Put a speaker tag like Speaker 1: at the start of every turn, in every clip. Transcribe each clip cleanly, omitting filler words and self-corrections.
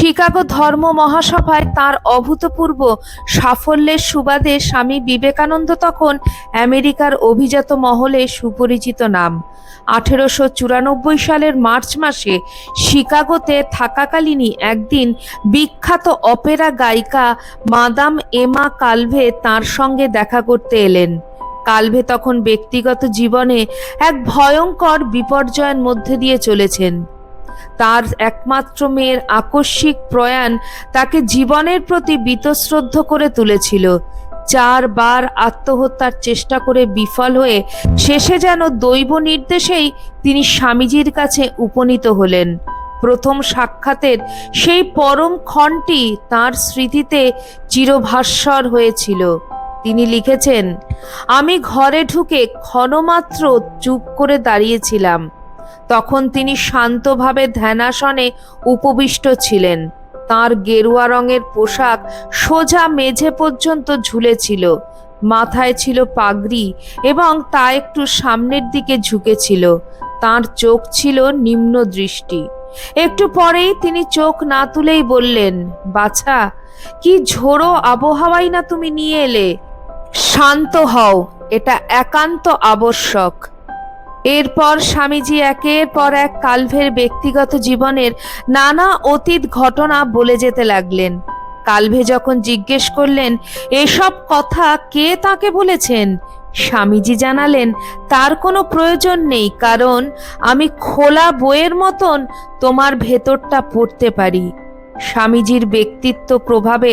Speaker 1: Chicago ধর্ম মহাসভায় তাঁর অভূতপূর্ব সাফল্যের সুবাদে স্বামী বিবেকানন্দ তখন আমেরিকার অভিজাত মহলে সুপরিচিত নাম। 1894 সালের মার্চ মাসে শিকাগোতে থাকাকালীনই একদিন বিখ্যাত অপেরা গায়িকা মাদাম এমা কালভে তাঁর সঙ্গে দেখা করতে এলেন। কালভে তখন ব্যক্তিগত জীবনে এক ভয়ঙ্কর বিপর্যয়ের মধ্যে দিয়ে চলেছেন। তার একমাত্র মেয়ের আকস্মিক প্রয়াণ তাকে জীবনের প্রতি বীতশ্রদ্ধ করে তুলেছিল। 4 বার আত্মহত্যার চেষ্টা করে বিফল হয়ে শেষে যেন দৈব নির্দেশেই তিনি স্বামীজির কাছে উপনীত হলেন। প্রথম সাক্ষাতের সেই পরম ক্ষণটি তাঁর স্মৃতিতে চিরভাস্বর হয়েছিল। তিনি লিখেছেন, আমি ঘরে ঢুকে ক্ষণমাত্র চুপ করে দাঁড়িয়েছিলাম। তখন তিনি শান্তভাবে ধ্যানাসনে উপবিষ্ট ছিলেন। তাঁর গেরুয়া রঙের পোশাক সোজা মেঝে পর্যন্ত ঝুলেছিল, মাথায় ছিল পাগড়ি এবং তা একটু সামনের দিকে ঝুঁকেছিল। তাঁর চোখ ছিল নিম্ন দৃষ্টি। একটু পরেই তিনি চোখ না তুলেই বললেন, বাছা, কি ঝোড়ো আবহাওয়াই না তুমি নিয়ে এলে। শান্ত হও, এটা একান্ত আবশ্যক। এরপর স্বামীজি একের পর এক কালভের ব্যক্তিগত জীবনের নানা অতীত ঘটনা বলে যেতে লাগলেন। কালভে যখন জিজ্ঞেস করলেন এসব কথা কে তাকে বলেছেন, স্বামীজি জানালেন তার কোনো প্রয়োজন নেই, কারণ আমি খোলা বইয়ের মতন তোমার ভেতরটা পড়তে পারি। স্বামীজির ব্যক্তিত্ব প্রভাবে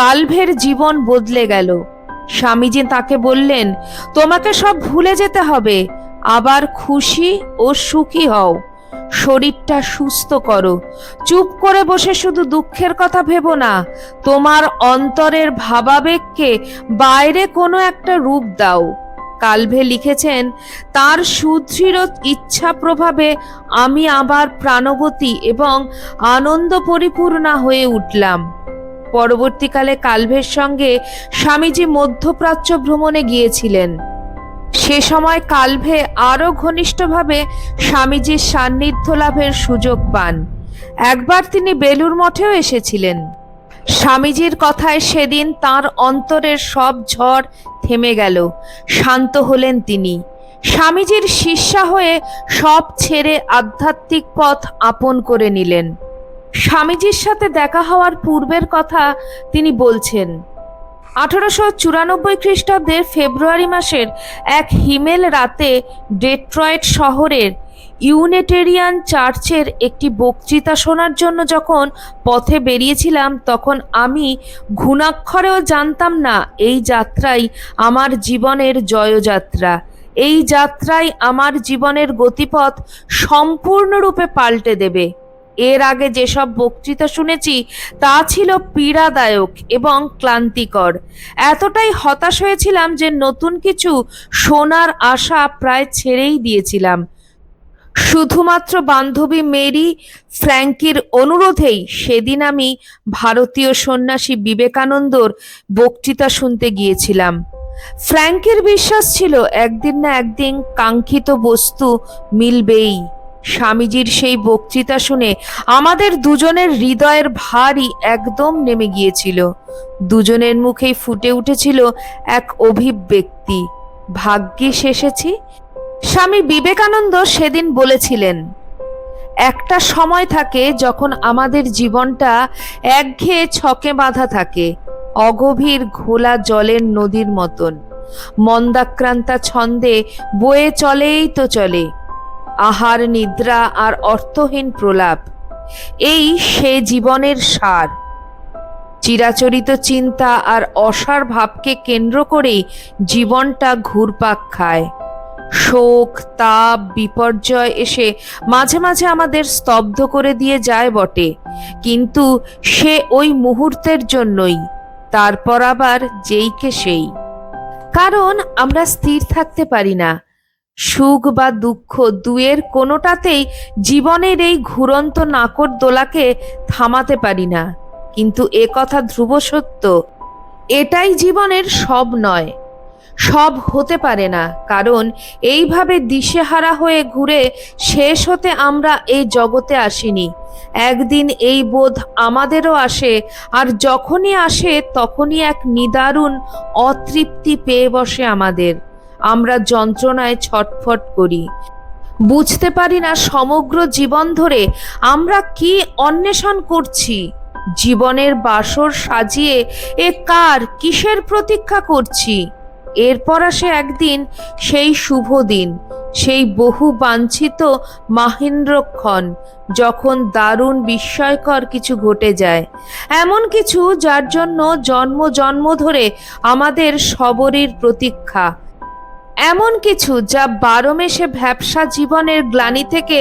Speaker 1: কালভের জীবন বদলে গেল। স্বামীজি তাকে বললেন, তোমাকে সব ভুলে যেতে হবে, আবার খুশি ও সুখী হও, শরীরটা সুস্থ করো, চুপ করে বসে শুধু দুঃখের কথা ভেবো না, তোমার অন্তরের ভাবাবেগকে বাইরে কোনো একটা রূপ দাও। কালভে লিখেছেন, তার সুদৃঢ় ইচ্ছা প্রভাবে আমি আবার প্রাণবতী এবং আনন্দ পরিপূর্ণা হয়ে উঠলাম। পরবর্তীকালে কালভের সঙ্গে স্বামীজি মধ্যপ্রাচ্য ভ্রমণে গিয়েছিলেন। সে সময় কালভে আরো ঘনিষ্ঠভাবে স্বামীজির সান্নিধ্য লাভের সুযোগ পান। একবার তিনি বেলুড় মঠেও এসেছিলেন। স্বামীজির কথায় সেদিন তার অন্তরের সব ঝড় থেমে গেল, শান্ত হলেন তিনি। স্বামীজির শিষ্যা হয়ে সব ছেড়ে আধ্যাত্মিক পথ আপন করে নিলেন। স্বামীজির সাথে দেখা হওয়ার পূর্বের কথা তিনি বলছেন, 1894 খ্রিস্টাব্দের ফেব্রুয়ারি মাসের এক হিমেল রাতে ডেট্রয়েট শহরের ইউনিটেরিয়ান চার্চের একটি বক্তৃতা শোনার জন্য যখন পথে বেরিয়েছিলাম, তখন আমি ঘুণাক্ষরেও জানতাম না এই যাত্রাই আমার জীবনের জয়যাত্রা। এই যাত্রাই আমার জীবনের গতিপথ সম্পূর্ণরূপে পাল্টে দেবে। এর আগে যেসব বক্তৃতা শুনেছি তা ছিল পীড়াদায়ক এবং ক্লান্তিকর। এতটাই হতাশ হয়েছিলাম যে নতুন কিছু শোনার আশা প্রায় ছেড়েই দিয়েছিলাম। শুধুমাত্র বান্ধবী মেরি ফ্র্যাঙ্কির অনুরোধেই সেদিন আমি ভারতীয় সন্ন্যাসী বিবেকানন্দর বক্তৃতা শুনতে গিয়েছিলাম। ফ্র্যাঙ্কির বিশ্বাস ছিল একদিন না একদিন কাঙ্ক্ষিত বস্তু মিলবেই। স্বামীজির সেই বক্তৃতা শুনে আমাদের দুজনের হৃদয়ের ভারই একদম নেমে গিয়েছিল। দুজনের মুখেই ফুটে উঠেছিল এক অভিব্যক্তি, ভাগ্যিস এসেছি। স্বামী বিবেকানন্দ সেদিন বলেছিলেন, একটা সময় থাকে যখন আমাদের জীবনটা একঘেয়ে ছকে বাঁধা থাকে, অগভীর ঘোলা জলের নদীর মতন, মন্দাক্রান্তা ছন্দে বয়ে চলেই তো চলে, আহার নিদ্রা আর অর্থহীন প্রলাপ, এই সে জীবনের সার। চিরাচরিত চিন্তা আর অসার ভাবকে কেন্দ্র করেই জীবনটা ঘুরপাক খায়। শোক, তাপ, বিপর্যয় এসে মাঝে মাঝে আমাদের স্তব্ধ করে দিয়ে যায় বটে, কিন্তু সে ওই মুহূর্তের জন্যই, তারপর আবার যেইকে সেই। কারণ আমরা স্থির থাকতে পারি না। সুখ বা দুঃখ দুয়ের কোনোটাতেই জীবনের এই ঘুরন্ত নাকরদোলাকে থামাতে পারি না। কিন্তু এ কথা ধ্রুব সত্য, এটাই জীবনের সব নয়। সব হতে পারে না, কারণ এইভাবে দিশেহারা হয়ে ঘুরে শেষ হতে আমরা এই জগতে আসিনি। একদিন এই বোধ আমাদেরও আসে, আর যখনই আসে তখনই এক নিদারুণ অতৃপ্তি পেয়ে বসে আমাদের। আমরা যন্ত্রণায় ছটফট করি, বুঝতে পারি না সমগ্র জীবন ধরে আমরা কি অন্বেষণ করছি। জীবনের বাসর সাজিয়ে কিসের প্রতীক্ষা করছি। এরপর আসে একদিন, সেই শুভ দিন, সেই বহু বাঞ্ছিত মাহেন্দ্রক্ষণ, যখন দারুণ বিস্ময়কর কিছু ঘটে যায়, এমন কিছু যার জন্য জন্ম জন্ম ধরে আমাদের সবরীর প্রতীক্ষা, এমন কিছু যা 12 মেশে ভ্যাপসা জীবনের গ্লানি থেকে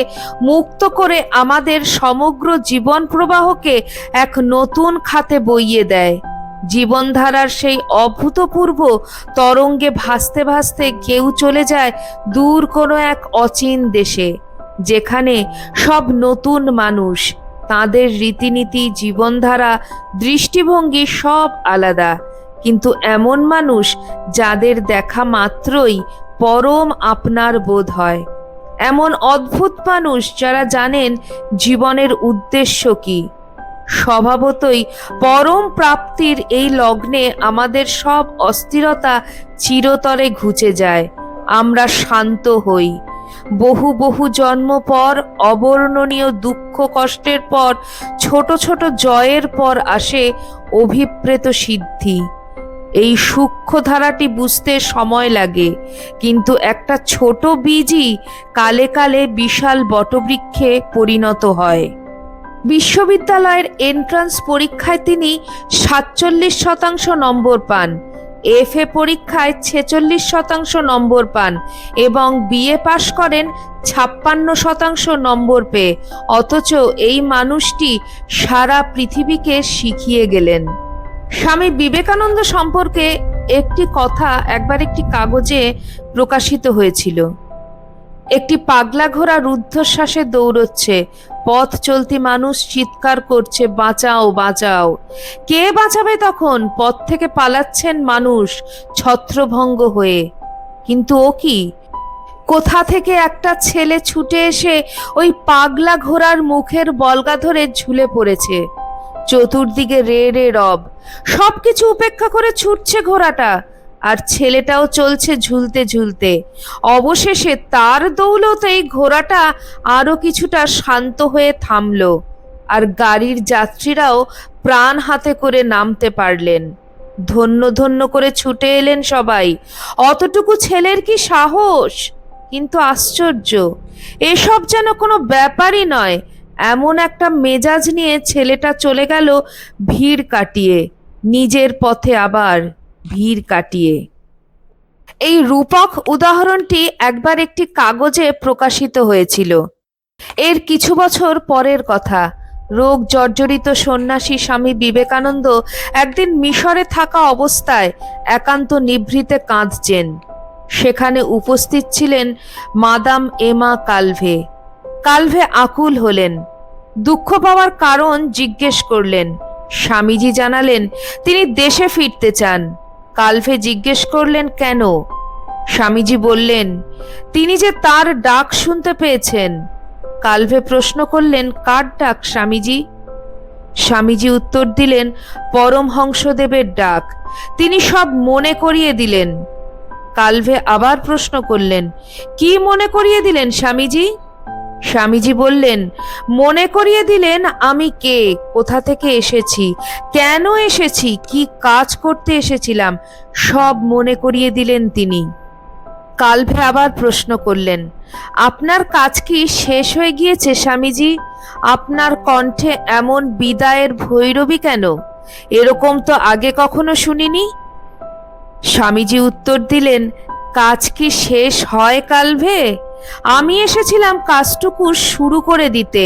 Speaker 1: মুক্ত করে আমাদের সমগ্র জীবন প্রবাহকে এক নতুন খাতে বইয়ে দেয়। জীবনধারার সেই অভূতপূর্ব তরঙ্গে ভাসতে ভাসতে কেউ চলে যায় দূর কোনো এক অচিন দেশে, যেখানে সব নতুন মানুষ, তাদের রীতিনীতি, জীবনধারা, দৃষ্টিভঙ্গি সব আলাদা, কিন্তু এমন মানুষ যাদের দেখা মাত্রই পরম আপনার বোধ হয়। এমন অদ্ভুত মানুষ যারা জানেন জীবনের উদ্দেশ্য কি। স্বভাবতই পরম প্রাপ্তির এই লগ্নে আমাদের সব অস্থিরতা চিরতরে ঘুচে যায়, আমরা শান্ত হই। বহু বহু জন্ম পর, অবর্ণনীয় দুঃখ কষ্টের পর, ছোট ছোট জয়ের পর আসে অভিপ্রেত সিদ্ধি। এই সূক্ষ্ম ধারাটি বুঝতে সময় লাগে, কিন্তু একটা ছোট বীজই কালে কালে বিশাল বটবৃক্ষে পরিণত হয়। বিশ্ববিদ্যালয়ের এন্ট্রান্স পরীক্ষায় তিনি 47% নম্বর পান, FA পরীক্ষায় 46% নম্বর পান এবং BA পাশ করেন 56% নম্বর পেয়ে। অথচ এই মানুষটি সারা পৃথিবীকে শিখিয়ে গেলেন। স্বামী বিবেকানন্দ সম্পর্কে একটি কথা একবার একটি কাগজে প্রকাশিত হয়েছিল। একটি পাগলা ঘোড়া রুদ্ধশ্বাসে দৌড়চ্ছে, পথ চলতি মানুষ চিৎকার করছে, বাঁচাও বাঁচাও। কে বাঁচাবে তখন? পথ থেকে পালাচ্ছেন মানুষ ছত্রভঙ্গ হয়ে। কিন্তু ও কি? কোথা থেকে একটা ছেলে ছুটে এসে ওই পাগলা ঘোড়ার মুখের বলগা ধরে ঝুলে পড়েছে। চতুর্দিকে রে রে রব, সবকিছু উপেক্ষা করে ছুটছে ঘোড়াটা, আর ছেলেটাও চলছে ঝুলতে ঝুলতে। অবশেষে তার দৌলতেই ঘোড়াটা আরো কিছুটা শান্ত হয়ে থামলো, আর গাড়ির যাত্রীরাও প্রাণ হাতে করে নামতে পারলেন। ধন্য ধন্য করে ছুটে এলেন সবাই। অতটুকু ছেলের কি সাহস! কিন্তু আশ্চর্য, এসব যেন কোনো ব্যাপারই নয়। এমন একটা মেজাজ নিয়ে ছেলেটা চলে গেল ভিড় কাটিয়ে, নিজের পথে আবার ভিড় কাটিয়ে। এই রূপক উদাহরণটি একবার একটি কাগজে প্রকাশিত হয়েছিল। এর কিছু বছর পরের কথা। রোগ জর্জরিত সন্ন্যাসী স্বামী বিবেকানন্দ একদিন মিশরে থাকা অবস্থায় একান্ত নিভৃতে কাঁদছেন। সেখানে উপস্থিত ছিলেন মাদাম এমা কালভে। কালভে আকুল হলেন, দুঃখ পাওয়ার কারণ জিজ্ঞেস করলেন। স্বামীজি জানালেন তিনি দেশে ফিরতে চান। কালভে জিজ্ঞেস করলেন কেন? স্বামীজি বললেন তিনি যে তার ডাক শুনতে পেয়েছেন। কালভে প্রশ্ন করলেন, কার ডাক স্বামীজি? স্বামীজি উত্তর দিলেন, পরমহংসদেবের ডাক। তিনি সব মনে করিয়ে দিলেন। কালভে আবার প্রশ্ন করলেন, কি মনে করিয়ে দিলেন স্বামীজি? স্বামীজি বললেন, মনে করিয়ে দিলেন আমি কে, কোথা থেকে এসেছি, কেন এসেছি, কি কাজ করতে এসেছিলাম, সব মনে করিয়ে দিলেন তিনি। কালভে আবার প্রশ্ন করলেন, আপনার কাজ কি শেষ হয়ে গিয়েছে স্বামীজি? আপনার কণ্ঠে এমন বিদায়ের ভৈরবী কেন? এরকম তো আগে কখনো শুনিনি। স্বামীজি উত্তর দিলেন, কাজ কি শেষ হয় কালভে? আমি এসেছিলাম কাজটুকু শুরু করে দিতে,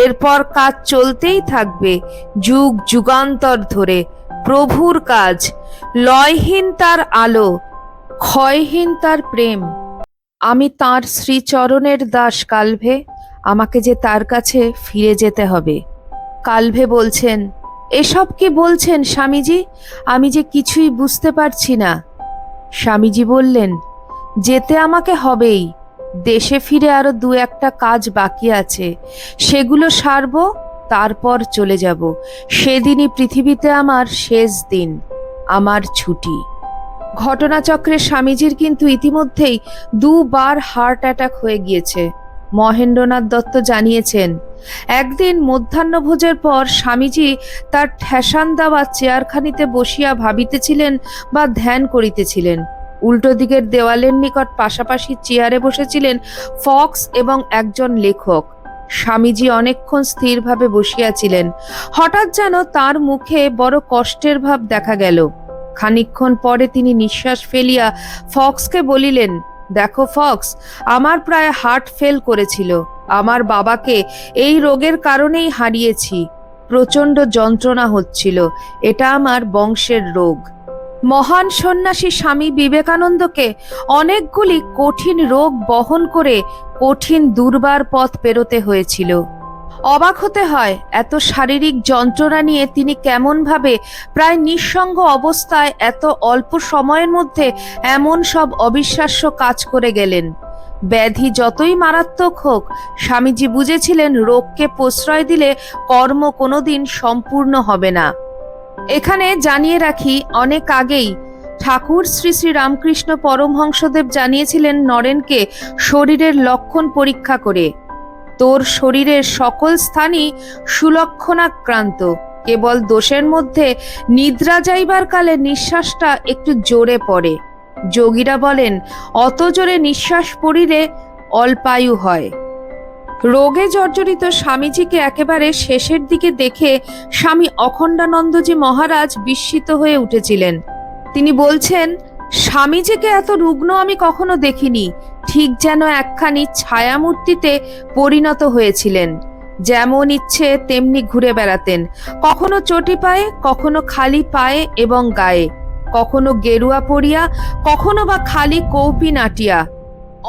Speaker 1: এরপর কাজ চলতেই থাকবে যুগ যুগান্তর ধরে। প্রভুর কাজ, লয়হীন তার আলো, ক্ষয়হীন তার প্রেম। আমি তাঁর শ্রীচরণের দাস কালভে, আমাকে যে তার কাছে ফিরে যেতে হবে। কালভে বলছেন, এসব কি বলছেন স্বামীজি? আমি যে কিছুই বুঝতে পারছি না। স্বামীজি বললেন, যেতে আমাকে হবেই। দেশে ফিরে আরো 2-1টা কাজ বাকি আছে, সেগুলো সারবো, তারপর চলে যাব। সেদিনই পৃথিবীতে আমার শেষ দিন, আমার ছুটি। ঘটনাচক্রে স্বামীজির কিন্তু ইতিমধ্যেই 2বার হার্ট অ্যাটাক হয়ে গিয়েছে। মহেন্দ্রনাথ দত্ত জানিয়েছেন, একদিন মধ্যাহ্নভোজের পর স্বামীজি তার ঠেসান দেওয়া চেয়ারখানিতে বসিয়া ভাবিতেছিলেন বা ধ্যান করিতেছিলেন। উল্টো দিকের দেওয়ালের নিকট পাশাপাশি চেয়ারে বসেছিলেন ফক্স এবং একজন লেখক। স্বামীজি অনেকক্ষণ স্থিরভাবে বসিয়াছিলেন। হঠাৎ যেন তার মুখে বড় কষ্টের ভাব দেখা গেল। খানিকক্ষণ পরে তিনি নিঃশ্বাস ফেলিয়া ফক্সকে বলিলেন, দেখো ফক্স, আমার প্রায় হার্ট ফেল করেছিল। আমার বাবাকে এই রোগের কারণেই হারিয়েছি। প্রচণ্ড যন্ত্রণা হচ্ছিল। এটা আমার বংশের রোগ। মহান সন্ন্যাসী স্বামী বিবেকানন্দকে অনেকগুলি কঠিন রোগ বহন করে কঠিন দুর্বার পথ পেরোতে হয়েছিল। অবাক হতে হয়, এত শারীরিক যন্ত্রণা নিয়ে তিনি কেমনভাবে প্রায় নিঃসঙ্গ অবস্থায় এত অল্প সময়ের মধ্যে এমন সব অবিশ্বাস্য কাজ করে গেলেন। ব্যাধি যতই মারাত্মক হোক, স্বামীজি বুঝেছিলেন রোগকে প্রশ্রয় দিলে কর্ম কোনোদিন সম্পূর্ণ হবে না। এখানে জানিয়ে রাখি, অনেক আগেই ঠাকুর শ্রী শ্রী রামকৃষ্ণ পরমহংসদেব জানিয়েছিলেন নরেনকে শরীরের লক্ষণ পরীক্ষা করে, তোর শরীরের সকল স্থানই সুলক্ষণাক্রান্ত, কেবল দোষের মধ্যে নিদ্রা যাইবার কালে নিঃশ্বাসটা একটু জোরে পড়ে। যোগীরা বলেন, অত জোরে নিঃশ্বাস পড়িলে অল্পায়ু হয়। রোগে জর্জরিত স্বামীজিকে একেবারে শেষের দিকে দেখে স্বামী অখণ্ডানন্দজি মহারাজ বিস্মিত হয়ে উঠেছিলেন। তিনি বলছেন, স্বামীজিকে এত রুগ্ন আমি কখনো দেখিনি। ঠিক যেন একখানি ছায়ামূর্তিতে পরিণত হয়েছিলেন। যেমন ইচ্ছে তেমনি ঘুরে বেড়াতেন, কখনো চটি পায়ে, কখনো খালি পায়ে এবং গায়ে, কখনো গেরুয়া পরিয়া, কখনো বা খালি কৌপি নাটিয়া।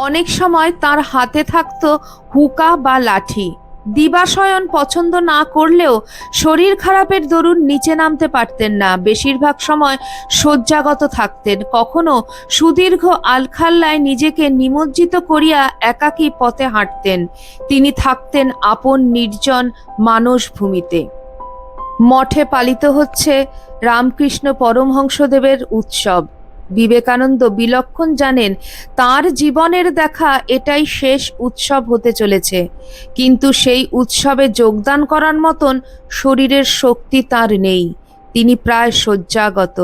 Speaker 1: অনেক সময় তার হাতে থাকতো হুকা বা লাঠি। দিবাশয়ন পছন্দ না করলেও শরীর খারাপের দরুন নিচে নামতে পারতেন না। বেশিরভাগ সময় শয্যাগত থাকতেন। কখনো সুদীর্ঘ আলখাল্লায় নিজেকে নিমজ্জিত করিয়া একাকী পথে হাঁটতেন। তিনি থাকতেন আপন নির্জন মানস ভূমিতে। মঠে পালিত হচ্ছে রামকৃষ্ণ পরমহংসদেবের উৎসব। বিবেকানন্দ বিলক্ষণ জানেন তার জীবনের দেখা এটাই শেষ উৎসব হতে চলেছে, কিন্তু সেই উৎসবে যোগদান করার মতন শরীরের শক্তি তার নেই। তিনি প্রায় শয্যাগত।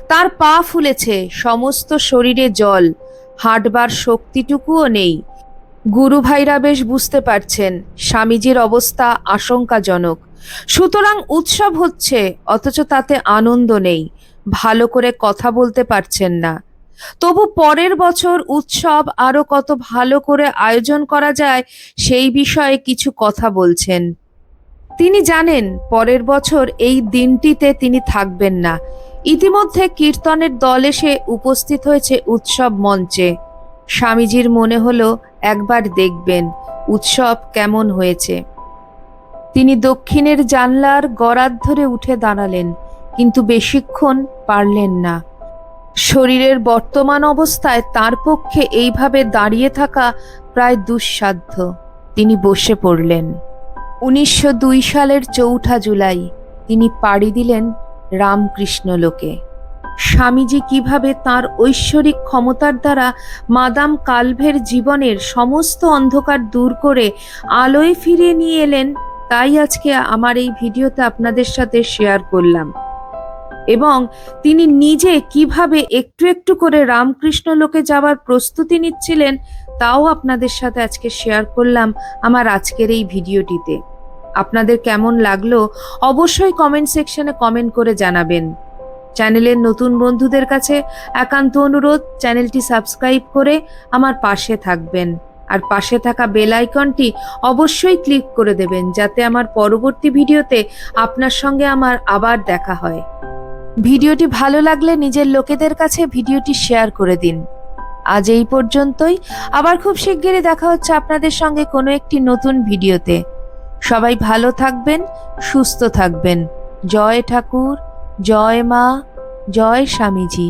Speaker 1: তার পা ফুলেছে, সমস্ত শরীরে জল, হাঁটবার শক্তিটুকুও নেই। গুরু ভাইরা বেশ বুঝতে পারছেন স্বামীজির অবস্থা আশঙ্কাজনক। সুতরাং উৎসব হচ্ছে, অথচ তাতে আনন্দ নেই। ভালো করে কথা বলতে পারছেন না। তবু পরের বছর উৎসব আরো কত ভালো করে আয়োজন করা যায় সেই বিষয়ে কিছু কথা বলছেন। তিনি জানেন পরের বছর এই দিনটিতে তিনি থাকবেন না। ইতিমধ্যে কীর্তনের দল এসে উপস্থিত হয়েছে উৎসব মঞ্চে। স্বামীজির মনে হলো একবার দেখবেন উৎসব কেমন হয়েছে। তিনি দক্ষিণের জানলার গরাদ ধরে উঠে দাঁড়ালেন, কিন্তু বেশিক্ষণ পারলেন না। শরীরের বর্তমান অবস্থায় তার পক্ষে এইভাবে দাঁড়িয়ে থাকা প্রায় দুঃসাধ্য। তিনি বসে পড়লেন। 1902 সালের 4 জুলাই তিনি পাড়ি দিলেন রামকৃষ্ণ লোকে। স্বামীজি কিভাবে তাঁর ঐশ্বরিক ক্ষমতার দ্বারা মাদাম কালভের জীবনের সমস্ত অন্ধকার দূর করে আলোয় ফিরিয়ে নিয়ে এলেন, তাই আজকে আমার এই ভিডিওতে আপনাদের সাথে শেয়ার করলাম। এবং তিনি নিজে কিভাবে একটু একটু করে রামকৃষ্ণ লোকে যাওয়ার প্রস্তুতি নিচ্ছিলেন, তাও আপনাদের সাথে আজকে শেয়ার করলাম আমার আজকের এই ভিডিওটিতে। আপনাদের কেমন লাগলো অবশ্যই কমেন্ট সেকশনে কমেন্ট করে জানাবেন। চ্যানেলের নতুন বন্ধুদের কাছে একান্ত অনুরোধ, চ্যানেলটি সাবস্ক্রাইব করে আমার পাশে থাকবেন, আর পাশে থাকা বেল আইকনটি অবশ্যই ক্লিক করে দেবেন, যাতে আমার পরবর্তী ভিডিওতে আপনার সঙ্গে আমার আবার দেখা হয়। ভিডিওটি ভালো লাগলে নিজের লোকেদের কাছে ভিডিওটি শেয়ার করে দিন। আজ এই পর্যন্তই। আবার খুব শিগগিরই দেখা হচ্ছে আপনাদের সঙ্গে কোনো একটি নতুন ভিডিওতে। সবাই ভালো থাকবেন, সুস্থ থাকবেন। জয় ঠাকুর, জয় মা, জয় স্বামীজি।